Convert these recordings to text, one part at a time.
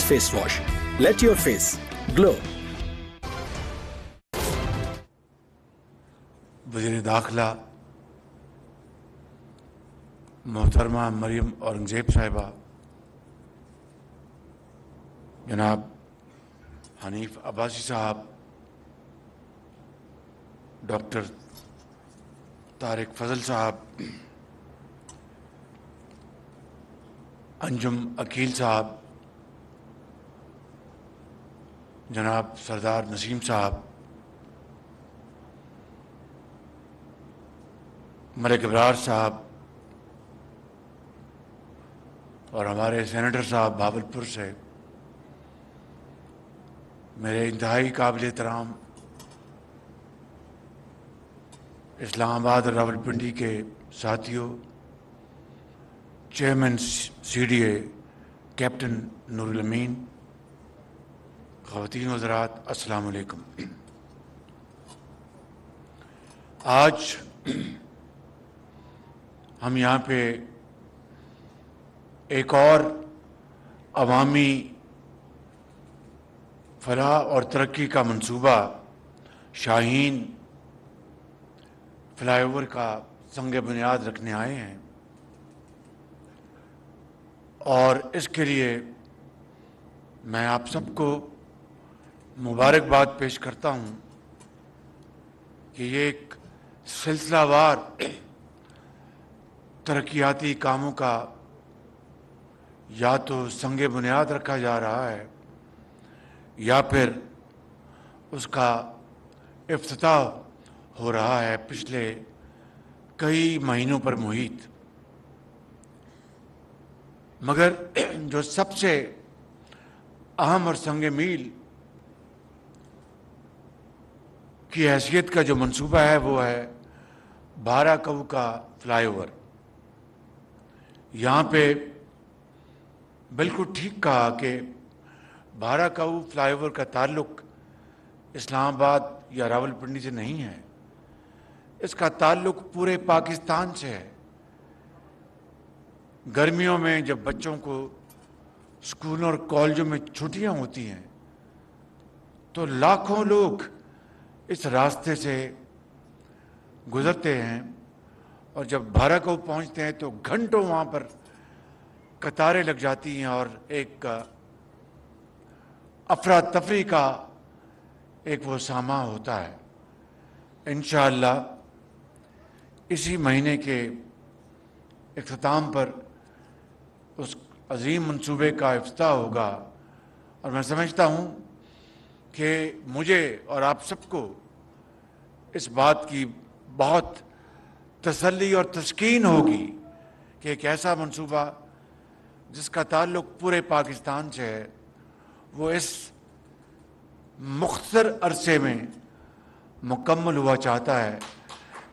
face wash. Let your face glow. وزیر داخلہ محترمہ مریم اورنگزیب صاحبہ، جناب حنیف عباسی صاحب، ڈاکٹر طارق فضل صاحب، انجم عقیل صاحب، جناب سردار نسیم صاحب، ملک ابرار صاحب، اور ہمارے سینیٹر صاحب بھاولپور سے، میرے انتہائی قابل احترام اسلام آباد اور راولپنڈی کے ساتھیوں، chairman C D A captain Noor Alamin, خواتین و حضرات، السلام علیکم۔ آج ہم یہاں پہ ایک اور عوامی فلاح اور ترقی کا منصوبہ شاہین فلائی اوور کا سنگ بنیاد رکھنے آئے ہیں، اور اس کے لیے میں آپ سب کو مبارکباد پیش کرتا ہوں کہ یہ ایک سلسلہ وار ترقیاتی کاموں کا یا تو سنگ بنیاد رکھا جا رہا ہے یا پھر اس کا افتتاح ہو رہا ہے پچھلے کئی مہینوں پر محیط۔ مگر جو سب سے اہم اور سنگ میل کی حیثیت کا جو منصوبہ ہے وہ ہے بارہ کو کا فلائی اوور۔ یہاں پہ بالکل ٹھیک کہا کہ بارہ کو فلائی اوور کا تعلق اسلام آباد یا راولپنڈی سے نہیں ہے، اس کا تعلق پورے پاکستان سے ہے۔ گرمیوں میں جب بچوں کو اسکولوں اور کالجوں میں چھٹیاں ہوتی ہیں تو لاکھوں لوگ اس راستے سے گزرتے ہیں، اور جب بارہ کو پہنچتے ہیں تو گھنٹوں وہاں پر قطاریں لگ جاتی ہیں، اور ایک افراتفری کا ایک وہ سامہ ہوتا ہے۔ انشاءاللہ اسی مہینے کے اختتام پر اس عظیم منصوبے کا افتتاح ہوگا، اور میں سمجھتا ہوں کہ مجھے اور آپ سب کو اس بات کی بہت تسلی اور تسکین ہوگی کہ ایک ایسا منصوبہ جس کا تعلق پورے پاکستان سے ہے وہ اس مختصر عرصے میں مکمل ہوا چاہتا ہے۔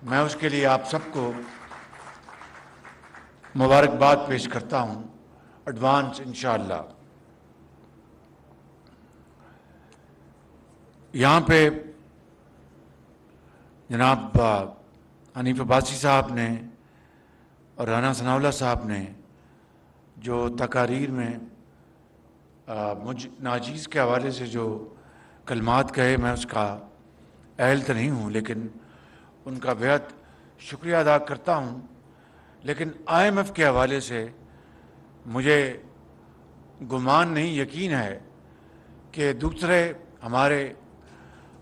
میں اس کے لیے آپ سب کو مبارکباد پیش کرتا ہوں ایڈوانس انشاءاللہ۔ یہاں پہ جناب حنیف عباسی صاحب نے اور رانا ثناء اللہ صاحب نے جو تقاریر میں مجھ ناجیز کے حوالے سے جو کلمات کہے، میں اس کا اہل تو نہیں ہوں، لیکن ان کا بہت شکریہ ادا کرتا ہوں۔ لیکن آئی ایم ایف کے حوالے سے مجھے گمان نہیں، یقین ہے کہ دوسرے ہمارے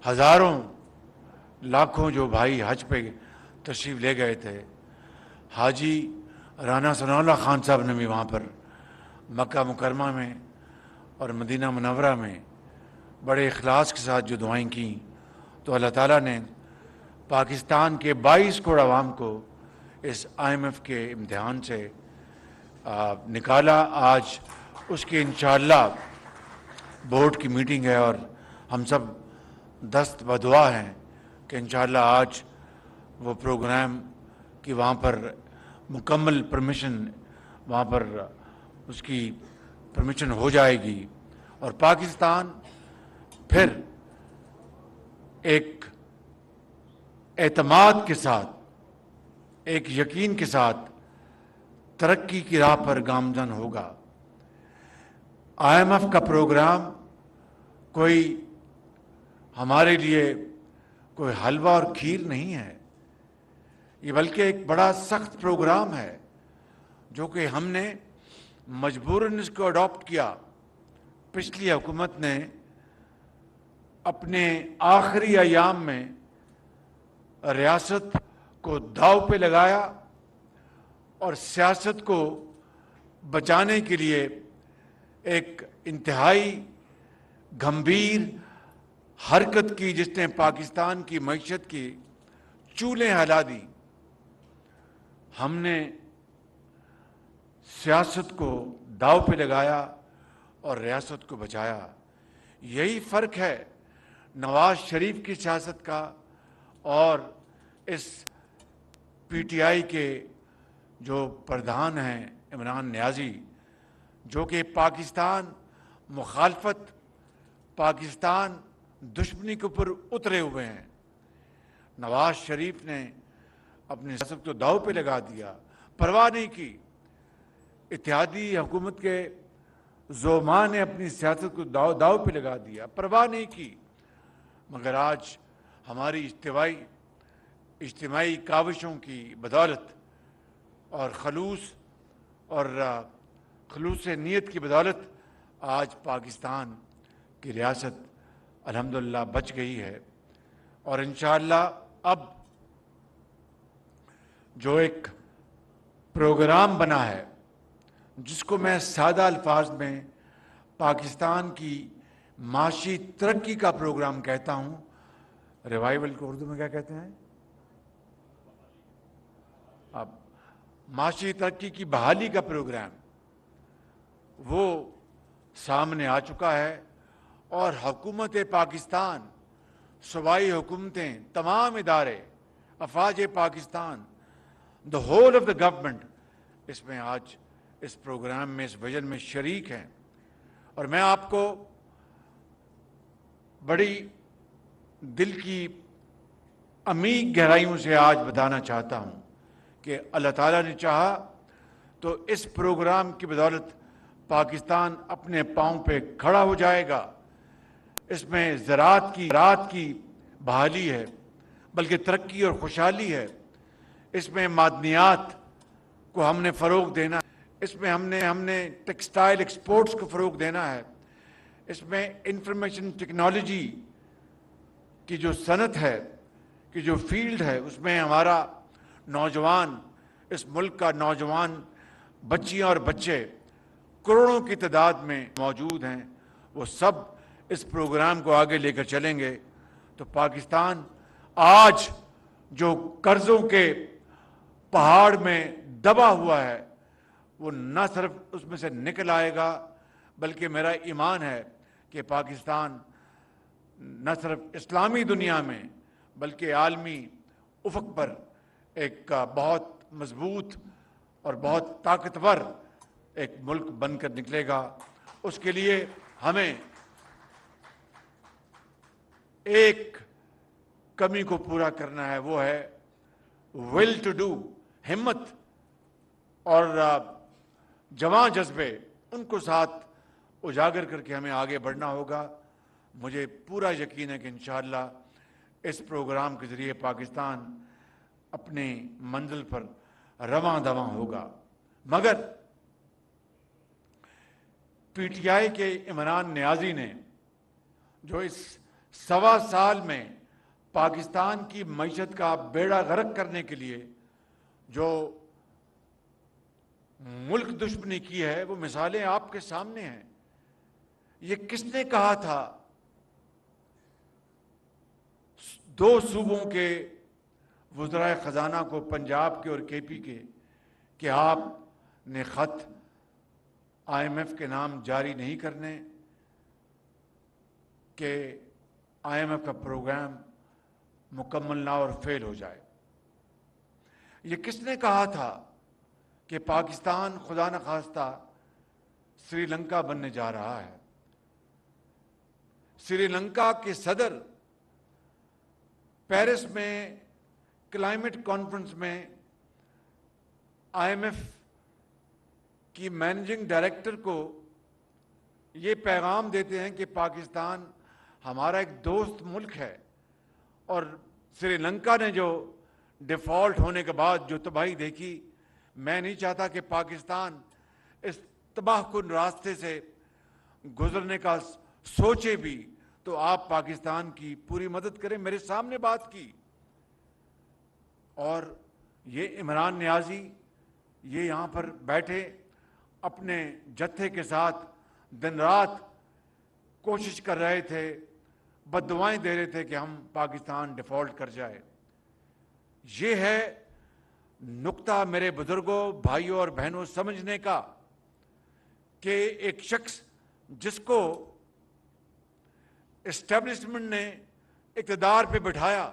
ہزاروں لاکھوں جو بھائی حج پہ تشریف لے گئے تھے، حاجی رانا ثناء اللہ خان صاحب نے بھی وہاں پر مکہ مکرمہ میں اور مدینہ منورہ میں بڑے اخلاص کے ساتھ جو دعائیں کیں، تو اللہ تعالیٰ نے پاکستان کے 22 کروڑ عوام کو اس آئی ایم ایف کے امتحان سے نکالا۔ آج اس کی انشاءاللہ بورڈ کی میٹنگ ہے، اور ہم سب دست بدعا ہیں کہ انشاءاللہ آج وہ پروگرام کی وہاں پر مکمل پرمیشن، وہاں پر اس کی پرمیشن ہو جائے گی، اور پاکستان پھر ایک اعتماد کے ساتھ، ایک یقین کے ساتھ ترقی کی راہ پر گامزن ہوگا۔ IMF کا پروگرام کوئی ہمارے لیے کوئی حلوہ اور کھیر نہیں ہے، یہ بلکہ ایک بڑا سخت پروگرام ہے جو کہ ہم نے مجبوراً اس کو اڈاپٹ کیا۔ پچھلی حکومت نے اپنے آخری ایام میں ریاست کو داؤ پہ لگایا اور سیاست کو بچانے کے لیے ایک انتہائی گھمبیر حرکت کی، جس نے پاکستان کی معیشت کی چولیں ہلا دی۔ ہم نے سیاست کو داؤ پہ لگایا اور ریاست کو بچایا۔ یہی فرق ہے نواز شریف کی سیاست کا اور اس PTI کے جو پردھان ہیں عمران نیازی، جو کہ پاکستان مخالفت، پاکستان دشمنی کے اوپر اترے ہوئے ہیں۔ نواز شریف نے اپنی سیاست کو داؤ پہ لگا دیا، پرواہ نہیں کی۔ اتحادی حکومت کے زعماء نے اپنی سیاست کو داؤ پہ لگا دیا، پرواہ نہیں کی۔ مگر آج ہماری اجتماعی کاوشوں کی بدولت اور خلوص نیت کی بدولت آج پاکستان کی ریاست الحمدللہ بچ گئی ہے، اور انشاءاللہ اب جو ایک پروگرام بنا ہے جس کو میں سادہ الفاظ میں پاکستان کی معاشی ترقی کا پروگرام کہتا ہوں، ریوائول کو اردو میں کیا کہتے ہیں؟ اب معاشی ترقی کی بحالی کا پروگرام وہ سامنے آ چکا ہے، اور حکومت پاکستان، صوبائی حکومتیں، تمام ادارے، افواج Pakistan, the whole of the government اس میں آج اس پروگرام میں، اس ویژن میں شریک ہیں۔ اور میں آپ کو بڑی دل کی عمیق گہرائیوں سے آج بتانا چاہتا ہوں کہ اللہ تعالیٰ نے چاہا تو اس پروگرام کی بدولت پاکستان اپنے پاؤں پہ کھڑا ہو جائے گا۔ اس میں زراعت کی بحالی ہے، بلکہ ترقی اور خوشحالی ہے۔ اس میں معدنیات کو ہم نے فروغ دینا ہے، اس میں ہم نے ٹیکسٹائل ایکسپورٹس کو فروغ دینا ہے، اس میں انفارمیشن ٹیکنالوجی کی جو صنعت ہے، کی جو فیلڈ ہے، اس میں ہمارا نوجوان، اس ملک کا نوجوان بچیاں اور بچے کروڑوں کی تعداد میں موجود ہیں، وہ سب اس پروگرام کو آگے لے کر چلیں گے تو پاکستان آج جو قرضوں کے پہاڑ میں دبا ہوا ہے وہ نہ صرف اس میں سے نکل آئے گا، بلکہ میرا ایمان ہے کہ پاکستان نہ صرف اسلامی دنیا میں بلکہ عالمی افق پر ایک بہت مضبوط اور بہت طاقتور ایک ملک بن کر نکلے گا۔ اس کے لیے ہمیں ایک کمی کو پورا کرنا ہے، وہ ہے ول ٹو ڈو، ہمت اور جواں جذبے، ان کو ساتھ اجاگر کر کے ہمیں آگے بڑھنا ہوگا۔ مجھے پورا یقین ہے کہ انشاءاللہ اس پروگرام کے ذریعے پاکستان اپنی منزل پر رواں دواں ہوگا۔ مگر PTI کے عمران نیازی نے جو اس 1.25 سال میں پاکستان کی معیشت کا بیڑا غرق کرنے کے لیے جو ملک دشمنی کی ہے، وہ مثالیں آپ کے سامنے ہیں۔ یہ کس نے کہا تھا 2 صوبوں کے وزرائے خزانہ کو، پنجاب کے اور KP کے، کہ آپ نے خط IMF کے نام جاری نہیں کرنے، کہ IMF کا پروگرام مکمل نہ اور فیل ہو جائے؟ یہ کس نے کہا تھا کہ پاکستان خدا نخواستہ سری لنکا بننے جا رہا ہے؟ سری لنکا کے صدر پیرس میں کلائمیٹ کانفرنس میں IMF کی مینیجنگ ڈائریکٹر کو یہ پیغام دیتے ہیں کہ پاکستان ہمارا ایک دوست ملک ہے، اور سری لنکا نے جو ڈیفالٹ ہونے کے بعد جو تباہی دیکھی، میں نہیں چاہتا کہ پاکستان اس تباہ کن راستے سے گزرنے کا سوچے بھی، تو آپ پاکستان کی پوری مدد کریں۔ میرے سامنے بات کی، اور یہ عمران نیازی یہ یہاں پر بیٹھے اپنے جتھے کے ساتھ دن رات کوشش کر رہے تھے، بددعائیں دے رہے تھے کہ ہم پاکستان ڈیفالٹ کر جائے۔ یہ ہے نقطہ میرے بزرگوں، بھائیوں اور بہنوں سمجھنے کا، کہ ایک شخص جس کو اسٹیبلشمنٹ نے اقتدار پہ بٹھایا،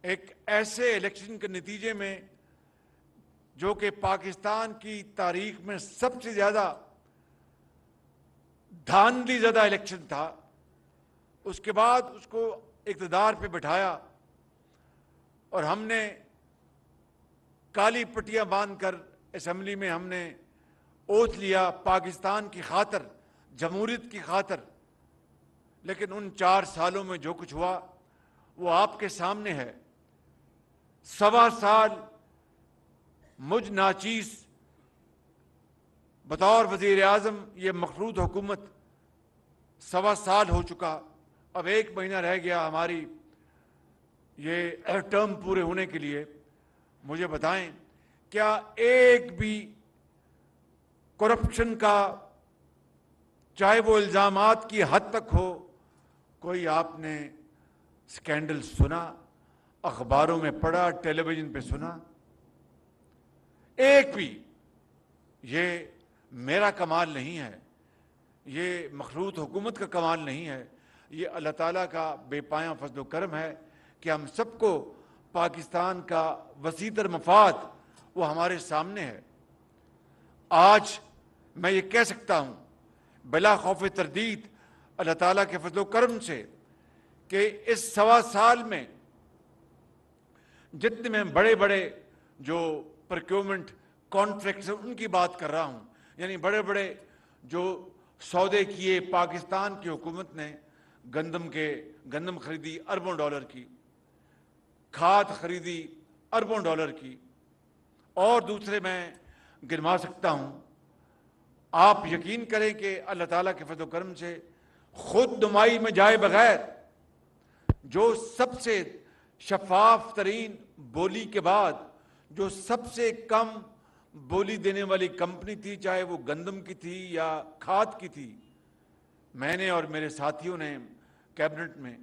ایک ایسے الیکشن کے نتیجے میں جو کہ پاکستان کی تاریخ میں سب سے زیادہ دھاندلی زدہ الیکشن تھا، اس کے بعد اس کو اقتدار پہ بٹھایا، اور ہم نے کالی پٹیاں باندھ کر اسمبلی میں ہم نے اوتھ لیا پاکستان کی خاطر، جمہوریت کی خاطر۔ لیکن ان 4 سالوں میں جو کچھ ہوا وہ آپ کے سامنے ہے۔ 1.25 سال مجھ ناچیز بطور وزیر اعظم یہ مخلوط حکومت 1.25 سال ہو چکا، اب 1 مہینہ رہ گیا ہماری یہ ٹرم پورے ہونے کے لیے۔ مجھے بتائیں، کیا ایک بھی کرپشن کا، چاہے وہ الزامات کی حد تک ہو، کوئی آپ نے سکینڈل سنا؟ اخباروں میں پڑھا، ٹیلی ویژن پہ سنا؟ ایک بھی؟ یہ میرا کمال نہیں ہے، یہ مخلوط حکومت کا کمال نہیں ہے، یہ اللہ تعالیٰ کا بے پایاں فضل و کرم ہے کہ ہم سب کو پاکستان کا وسیع تر مفاد وہ ہمارے سامنے ہے۔ آج میں یہ کہہ سکتا ہوں بلا خوف تردید اللہ تعالیٰ کے فضل و کرم سے کہ اس 1.25 سال میں جتنے میں بڑے بڑے جو پروکیورمنٹ کانٹریکٹس ہیں ان کی بات کر رہا ہوں، یعنی بڑے بڑے جو سودے کیے پاکستان کی حکومت نے، گندم خریدی اربوں ڈالر کی، کھاد خریدی اربوں ڈالر کی، اور دوسرے میں گنوا سکتا ہوں۔ آپ یقین کریں کہ اللہ تعالیٰ کے فضل و کرم سے خود نمائی میں جائے بغیر جو سب سے شفاف ترین بولی کے بعد جو سب سے کم بولی دینے والی کمپنی تھی، چاہے وہ گندم کی تھی یا کھاد کی تھی، میں نے اور میرے ساتھیوں نے کیبنٹ میں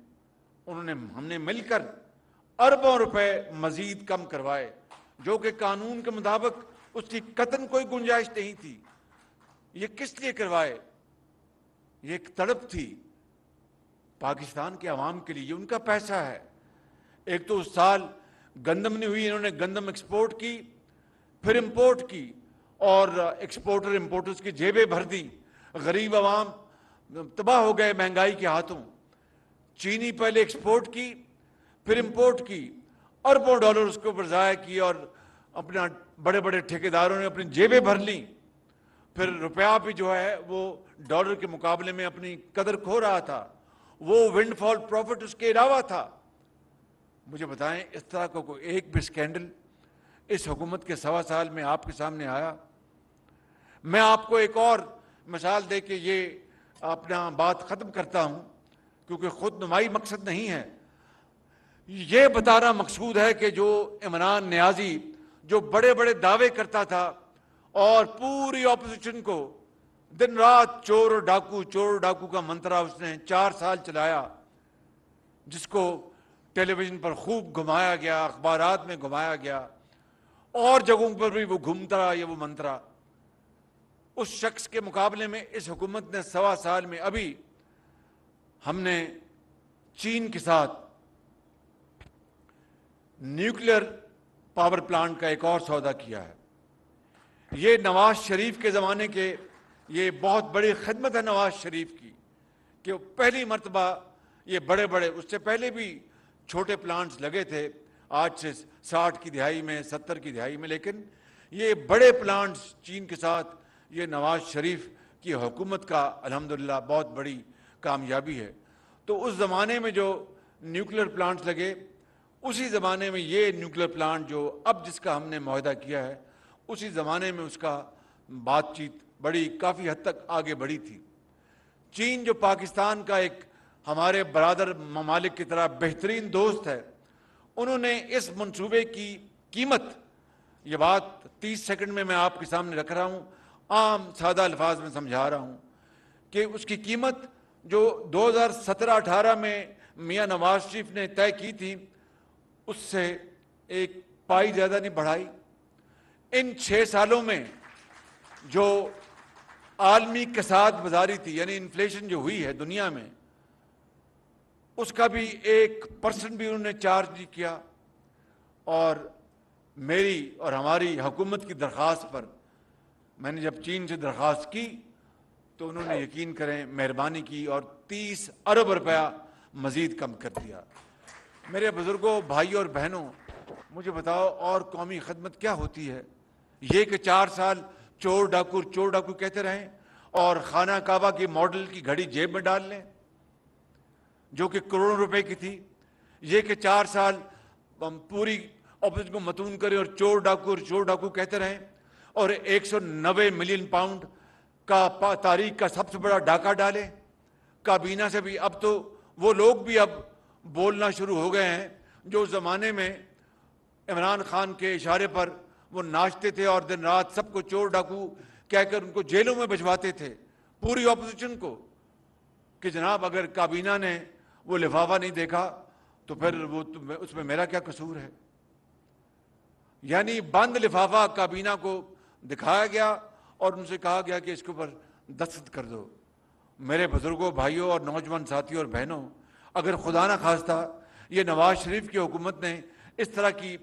ہم نے مل کر اربوں روپے مزید کم کروائے، جو کہ قانون کے مطابق اس کی قطعاً کوئی گنجائش نہیں تھی۔ یہ کس لیے کروائے؟ یہ ایک تڑپ تھی پاکستان کے عوام کے لیے، یہ ان کا پیسہ ہے۔ ایک تو اس سال گندم نہیں ہوئی، انہوں نے گندم ایکسپورٹ کی، پھر امپورٹ کی، اور ایکسپورٹر امپورٹرز کی جیبیں بھر دی، غریب عوام تباہ ہو گئے مہنگائی کے ہاتھوں۔ چینی پہلے ایکسپورٹ کی، پھر امپورٹ کی، اربوں ڈالر اس کو ضائع کی، اور اپنا بڑے بڑے ٹھیکیداروں نے اپنی جیبیں بھر لیں۔ پھر روپیہ بھی جو ہے وہ ڈالر کے مقابلے میں اپنی قدر کھو رہا تھا، وہ ونڈ فال پروفٹ اس کے علاوہ تھا۔ مجھے بتائیں، اس طرح کا کوئی ایک بھی سکینڈل اس حکومت کے 1.25 سال میں آپ کے سامنے آیا؟ میں آپ کو ایک اور مثال دے کے یہ اپنا بات ختم کرتا ہوں، کیونکہ خود نمائی مقصد نہیں ہے، یہ بتانا مقصود ہے کہ جو عمران نیازی جو بڑے بڑے دعوے کرتا تھا اور پوری اپوزیشن کو دن رات چور اور ڈاکو کا منترا اس نے 4 سال چلایا، جس کو ٹیلی ویژن پر خوب گھمایا گیا، اخبارات میں گھمایا گیا، اور جگہوں پر بھی وہ گھومتا رہا یہ وہ منترا، اس شخص کے مقابلے میں اس حکومت نے 1.25 سال میں ابھی ہم نے چین کے ساتھ نیوکلیر پاور پلانٹ کا ایک اور سودا کیا ہے۔ یہ نواز شریف کے زمانے کے یہ بہت بڑی خدمت ہے نواز شریف کی، کہ پہلی مرتبہ یہ بڑے بڑے، اس سے پہلے بھی چھوٹے پلانٹس لگے تھے آج سے 60 کی دہائی میں 70 کی دہائی میں، لیکن یہ بڑے پلانٹس چین کے ساتھ یہ نواز شریف کی کی حکومت کا الحمدللہ بہت بڑی کامیابی ہے. تو اس زمانے میں جو نیوکلیر پلانٹس لگے, اسی زمانے میں یہ نیوکلیر پلانٹ جو اب جس کا ہم نے معاہدہ کیا ہے, اسی زمانے میں اس کا بات چیت بڑی کافی حد تک آگے بڑھی تھی. چین جو پاکستان کا ایک ہمارے برادر ممالک کی طرح بہترین دوست ہے, انہوں نے اس منصوبے کی قیمت, یہ بات 30 سیکنڈ میں آپ کے سامنے رکھ رہا ہوں, عام سادہ الفاظ میں سمجھا رہا ہوں کہ اس کی قیمت جو 2017-18 میں میاں نواز شریف نے طے کی تھی, اس سے ایک پائی زیادہ نہیں بڑھائی. ان 6 سالوں میں جو عالمی کساد بازاری تھی, یعنی انفلیشن جو ہوئی ہے دنیا میں, اس کا بھی 1% بھی انہوں نے چارج نہیں کیا. اور میری اور ہماری حکومت کی درخواست پر میں نے جب چین سے درخواست کی تو انہوں نے یقین کریں مہربانی کی اور 30 ارب روپیہ مزید کم کر دیا. میرے بزرگوں, بھائیوں اور بہنوں, مجھے بتاؤ اور قومی خدمت کیا ہوتی ہے؟ یہ کہ 4 سال چور ڈاکو کہتے رہیں اور خانہ کعبہ کی ماڈل کی گھڑی جیب میں ڈال لیں جو کہ کروڑوں روپے کی تھی. یہ کہ 4 سال پوری اپوزیشن کو متون کریں اور چور ڈاکو کہتے رہیں اور 190 ملین پاؤنڈ کا تاریخ کا سب سے بڑا ڈاکہ ڈالیں. کابینہ سے بھی اب تو وہ لوگ بھی اب بولنا شروع ہو گئے ہیں جو زمانے میں عمران خان کے اشارے پر وہ ناچتے تھے اور دن رات سب کو چور ڈاکو کہہ کر ان کو جیلوں میں بھجواتے تھے, پوری اپوزیشن کو, کہ جناب اگر کابینہ نے وہ لفافہ نہیں دیکھا تو پھر وہ اس میں میرا کیا قصور ہے. یعنی بند لفافہ کابینہ کو دکھایا گیا اور ان سے کہا گیا کہ اس کے اوپر دستخط کر دو. میرے بزرگوں, بھائیوں اور نوجوان ساتھیوں اور بہنوں, اگر خدا نہ خواستہ یہ نواز شریف کی حکومت نے اس طرح کی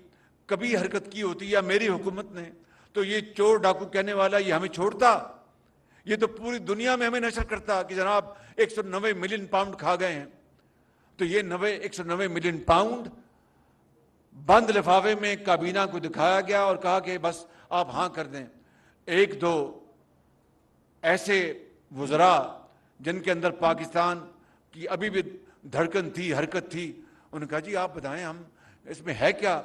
کبھی حرکت کی ہوتی یا میری حکومت نے, تو یہ چور ڈاکو کہنے والا یہ ہمیں چھوڑتا, یہ تو پوری دنیا میں ہمیں نشر کرتا کہ جناب 190 ملین پاؤنڈ کھا گئے ہیں. تو یہ 190 ملین پاؤنڈ بند لفافے میں کابینہ کو دکھایا گیا اور کہا کہ بس آپ ہاں کر دیں. 1-2 ایسے وزراء جن کے اندر پاکستان کی ابھی بھی دھڑکن تھی, حرکت تھی, انہوں نے کہا جی آپ بتائیں ہم اس میں ہے کیا.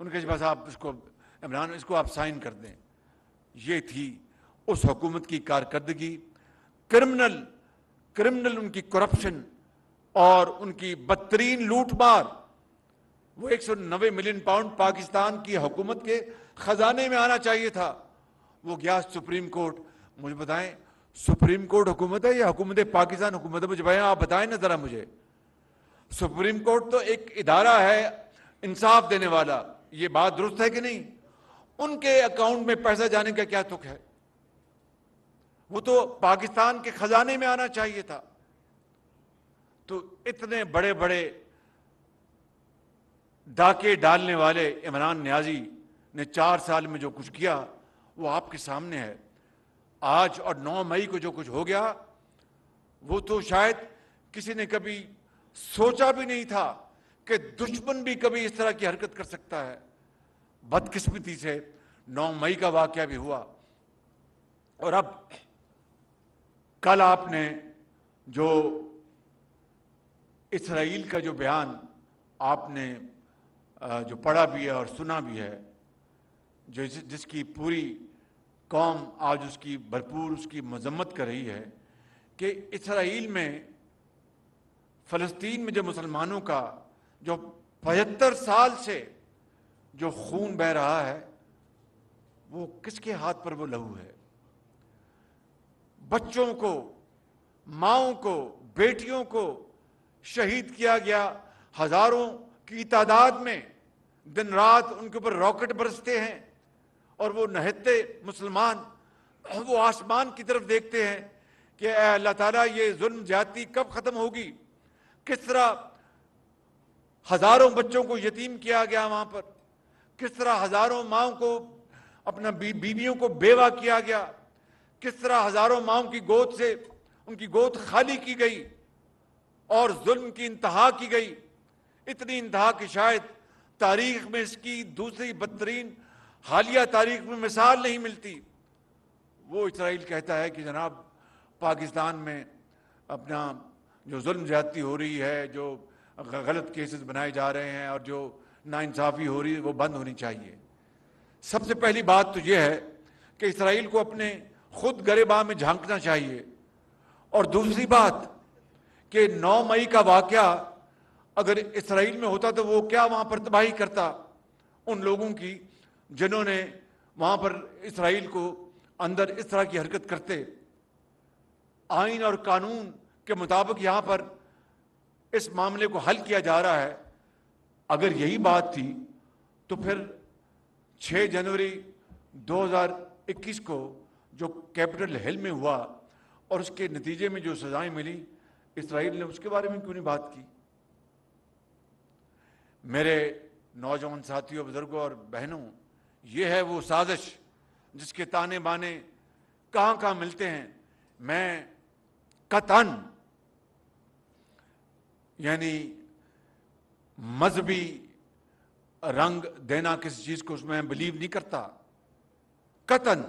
ان کے بس آپ اس کو عمران اس کو آپ سائن کر دیں. یہ تھی اس حکومت کی کارکردگی. کرمنل ان کی کرپشن اور ان کی بدترین لوٹ مار. وہ 190 ملین پاؤنڈ پاکستان کی حکومت کے خزانے میں آنا چاہیے تھا, وہ گیا سپریم کورٹ. مجھے بتائیں سپریم کورٹ حکومت ہے یا حکومت پاکستان حکومت ہے؟ مجھے بھائی آپ بتائیں نا ذرا مجھے. سپریم کورٹ تو ایک ادارہ ہے انصاف دینے والا, یہ بات درست ہے کہ نہیں؟ ان کے اکاؤنٹ میں پیسہ جانے کا کیا تک ہے؟ وہ تو پاکستان کے خزانے میں آنا چاہیے تھا. تو اتنے بڑے بڑے ڈاکے ڈالنے والے عمران نیازی نے 4 سال میں جو کچھ کیا وہ آپ کے سامنے ہے. آج اور 9 مئی کو جو کچھ ہو گیا وہ تو شاید کسی نے کبھی سوچا بھی نہیں تھا کہ دشمن بھی کبھی اس طرح کی حرکت کر سکتا ہے. بدقسمتی سے 9 مئی کا واقعہ بھی ہوا. اور اب کل آپ نے جو اسرائیل کا جو بیان آپ نے جو پڑھا بھی ہے اور سنا بھی ہے, جس کی پوری قوم آج اس کی بھرپور اس کی مذمت کر رہی ہے کہ اسرائیل میں فلسطین میں جو مسلمانوں کا جو 75 سال سے جو خون بہہ رہا ہے وہ کس کے ہاتھ پر وہ لہو ہے. بچوں کو, ماؤں کو, بیٹیوں کو شہید کیا گیا, ہزاروں کی تعداد میں دن رات ان کے اوپر راکٹ برستے ہیں اور وہ نہتے مسلمان وہ آسمان کی طرف دیکھتے ہیں کہ اے اللہ تعالیٰ یہ ظلم زیادتی کب ختم ہوگی. کس طرح ہزاروں بچوں کو یتیم کیا گیا وہاں پر, کس طرح ہزاروں ماؤں کو اپنا بیویوں کو بیوہ کیا گیا, کس طرح ہزاروں ماؤں کی گود سے ان کی گود خالی کی گئی اور ظلم کی انتہا کی گئی. اتنی انتہا کہ شاید تاریخ میں اس کی دوسری بدترین حالیہ تاریخ میں مثال نہیں ملتی. وہ اسرائیل کہتا ہے کہ جناب پاکستان میں اپنا جو ظلم زیادتی ہو رہی ہے، جو غلط کیسز بنائے جا رہے ہیں اور جو ناانصافی ہو رہی ہے وہ بند ہونی چاہیے۔ سب سے پہلی بات تو یہ ہے کہ اسرائیل کو اپنے خود گریباں میں جھانکنا چاہیے، اور دوسری بات کہ 9 مئی کا واقعہ اگر اسرائیل میں ہوتا تو وہ کیا وہاں پر تباہی کرتا ان لوگوں کی جنہوں نے وہاں پر اسرائیل کو اندر اس طرح کی حرکت کرتے۔ آئین اور قانون کے مطابق یہاں پر اس معاملے کو حل کیا جا رہا ہے۔ اگر یہی بات تھی تو پھر 6 جنوری 2021 کو جو کیپٹل ہل میں ہوا اور اس کے نتیجے میں جو سزائیں ملی، اسرائیل نے اس کے بارے میں کیوں نہیں بات کی؟ میرے نوجوان ساتھیوں، بزرگوں اور بہنوں، یہ ہے وہ سازش جس کے تانے بانے کہاں کہاں ملتے ہیں۔ میں قطعاً یعنی مذہبی رنگ دینا کسی چیز کو اس میں بلیو نہیں کرتا۔ قطعاً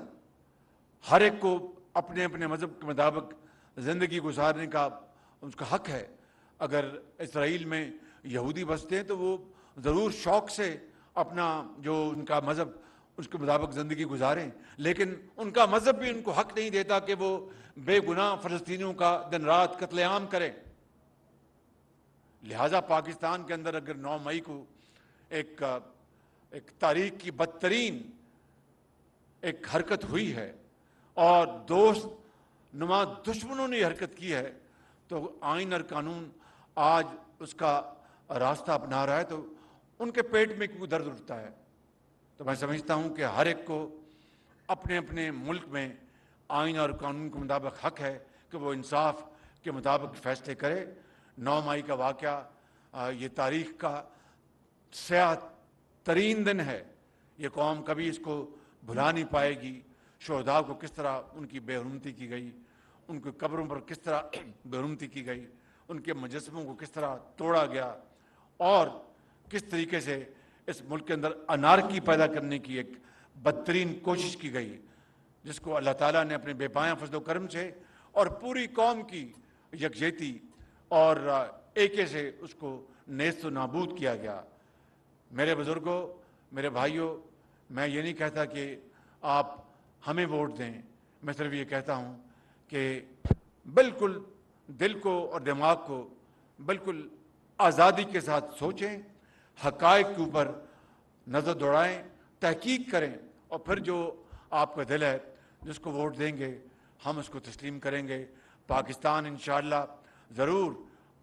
ہر ایک کو اپنے اپنے مذہب کے مطابق زندگی گزارنے کا اس کا حق ہے۔ اگر اسرائیل میں یہودی بستے ہیں تو وہ ضرور شوق سے اپنا جو ان کا مذہب اس کے مطابق زندگی گزاریں، لیکن ان کا مذہب بھی ان کو حق نہیں دیتا کہ وہ بے گناہ فلسطینیوں کا دن رات قتل عام کریں۔ لہٰذا پاکستان کے اندر اگر 9 مئی کو ایک تاریخ کی بدترین ایک حرکت ہوئی ہے اور دوست نما دشمنوں نے حرکت کی ہے، تو آئین اور قانون آج اس کا راستہ اپنا رہا ہے، تو ان کے پیٹ میں کیوں درد اٹھتا ہے؟ تو میں سمجھتا ہوں کہ ہر ایک کو اپنے اپنے ملک میں آئین اور قانون کے مطابق حق ہے کہ وہ انصاف کے مطابق فیصلے کرے۔ 9 مئی کا واقعہ یہ تاریخ کا سیاہ ترین دن ہے۔ یہ قوم کبھی اس کو بھلا نہیں پائے گی۔ شہداء کو کس طرح ان کی بے حرمتی کی گئی، ان کی قبروں پر کس طرح بے حرمتی کی گئی، ان کے مجسموں کو کس طرح توڑا گیا، اور کس طریقے سے اس ملک کے اندر انارکی پیدا کرنے کی ایک بدترین کوشش کی گئی، جس کو اللہ تعالیٰ نے اپنے بے پایاں فضل و کرم سے اور پوری قوم کی یکجہتی اور ایکے سے اس کو نیست و نابود کیا گیا۔ میرے بزرگوں، میرے بھائیوں، میں یہ نہیں کہتا کہ آپ ہمیں ووٹ دیں، میں صرف یہ کہتا ہوں کہ بالکل دل کو اور دماغ کو بالکل آزادی کے ساتھ سوچیں، حقائق کے اوپر نظر دوڑائیں، تحقیق کریں، اور پھر جو آپ کا دل ہے جس کو ووٹ دیں گے ہم اس کو تسلیم کریں گے۔ پاکستان انشاءاللہ ضرور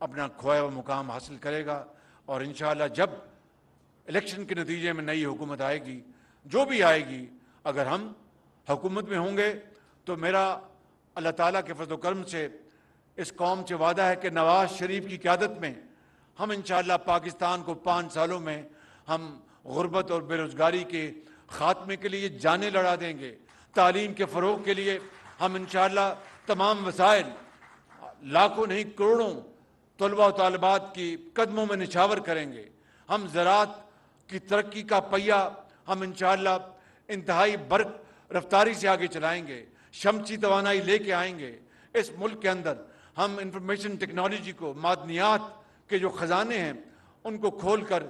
اپنا کھویا ہوا مقام حاصل کرے گا، اور انشاءاللہ جب الیکشن کے نتیجے میں نئی حکومت آئے گی، جو بھی آئے گی، اگر ہم حکومت میں ہوں گے تو میرا اللہ تعالیٰ کے فضل و کرم سے اس قوم سے وعدہ ہے کہ نواز شریف کی قیادت میں ہم انشاءاللہ پاکستان کو 5 سالوں میں ہم غربت اور بے روزگاری کے خاتمے کے لیے جانیں لڑا دیں گے۔ تعلیم کے فروغ کے لیے ہم انشاءاللہ تمام وسائل، لاکھوں نہیں کروڑوں طلباء و طالبات کی قدموں میں نچھاور کریں گے۔ ہم زراعت کی ترقی کا پہیہ ہم انشاءاللہ انتہائی برق رفتاری سے آگے چلائیں گے، شمسی توانائی لے کے آئیں گے۔ اس ملک کے اندر ہم انفارمیشن ٹیکنالوجی کو، معدنیات کے جو خزانے ہیں ان کو کھول کر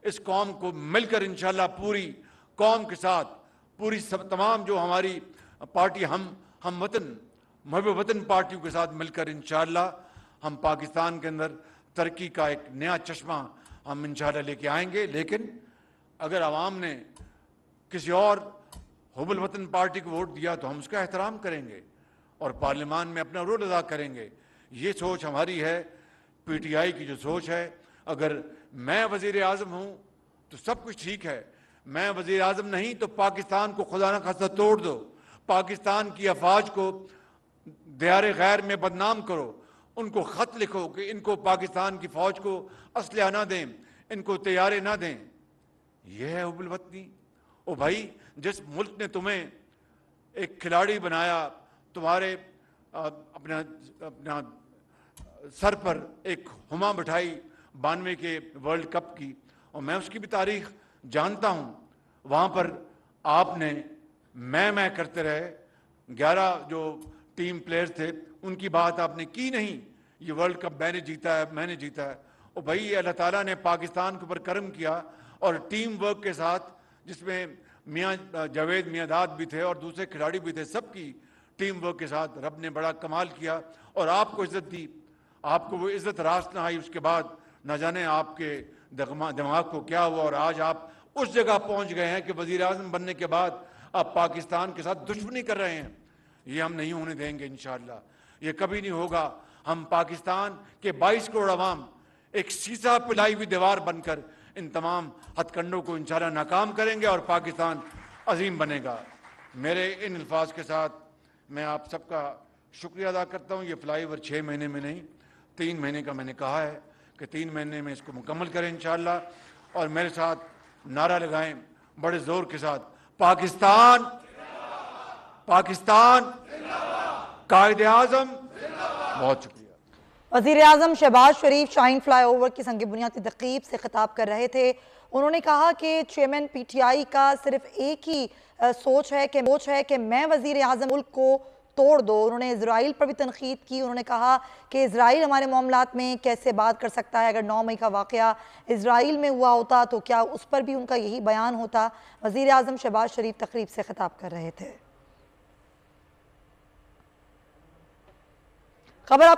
اس قوم کو مل کر انشاءاللہ پوری قوم کے ساتھ، پوری تمام جو ہماری پارٹی ہم وطن محب وطن پارٹیوں کے ساتھ مل کر انشاءاللہ ہم پاکستان کے اندر ترقی کا ایک نیا چشمہ ہم انشاءاللہ لے کے آئیں گے۔ لیکن اگر عوام نے کسی اور حب الوطن پارٹی کو ووٹ دیا تو ہم اس کا احترام کریں گے اور پارلیمان میں اپنا رول ادا کریں گے۔ یہ سوچ ہماری ہے، پی ٹی آئی کی جو سوچ ہے۔ اگر میں وزیر اعظم ہوں تو سب کچھ ٹھیک ہے، میں وزیر اعظم نہیں تو پاکستان کو خدا نہ خواستہ توڑ دو، پاکستان کی افواج کو دیار غیر میں بدنام کرو، ان کو خط لکھو کہ ان کو پاکستان کی فوج کو اسلحہ نہ دیں، ان کو طیارے نہ دیں۔ یہ ہے حب الوطنی؟ او بھائی، جس ملک نے تمہیں ایک کھلاڑی بنایا، تمہارے اپنا سر پر ایک ہما بٹھائی 92 کے ورلڈ کپ کی، اور میں اس کی بھی تاریخ جانتا ہوں، وہاں پر آپ نے میں کرتے رہے، 11 جو ٹیم پلیئرز تھے ان کی بات آپ نے کی نہیں. یہ ورلڈ کپ میں نے جیتا ہے, میں نے جیتا ہے. اور بھائی اللہ تعالیٰ نے پاکستان کے اوپر کرم کیا اور ٹیم ورک کے ساتھ, جس میں میاں جاوید میاں داد بھی تھے اور دوسرے کھلاڑی بھی تھے, سب کی ٹیم ورک کے ساتھ رب نے بڑا کمال کیا اور آپ کو عزت دی. آپ کو وہ عزت راست نہ آئی, اس کے بعد نہ جانے آپ کے دماغ کو کیا ہوا اور آج آپ اس جگہ پہنچ گئے ہیں کہ وزیر اعظم بننے کے بعد آپ پاکستان کے ساتھ دشمنی کر رہے ہیں. یہ ہم نہیں ہونے دیں گے انشاءاللہ, یہ کبھی نہیں ہوگا. ہم پاکستان کے 22 کروڑ عوام ایک سیسا پلائی ہوئی دیوار بن کر ان تمام ہتھ کنڈوں کو انشاءاللہ ناکام کریں گے اور پاکستان عظیم بنے گا. میرے ان الفاظ کے ساتھ میں آپ سب کا شکریہ ادا کرتا ہوں. یہ فلائی اوور 6 مہینے میں نہیں 3 مہینے کا میں نے کہا ہے کہ 3 مہینے میں اس کو مکمل کریں انشاءاللہ. اور میرے ساتھ نعرہ لگائیں بڑے زور کے ساتھ, پاکستان, پاکستان, قائد اعظم. بہت شکریہ. وزیر اعظم شہباز شریف شاہین فلائی اوور کی سنگ بنیادی تقریب سے خطاب کر رہے تھے. انہوں نے کہا کہ چیئرمین پی ٹی آئی کا صرف ایک ہی سوچ ہے کہ میں وزیر اعظم ملک کو توڑ دو. انہوں نے اسرائیل پر بھی تنقید کی. انہوں نے کہا کہ اسرائیل ہمارے معاملات میں کیسے بات کر سکتا ہے, اگر 9 مئی کا واقعہ اسرائیل میں ہوا ہوتا تو کیا اس پر بھی ان کا یہی بیان ہوتا. وزیر اعظم شہباز شریف تقریب سے خطاب کر رہے تھے. خبر آپ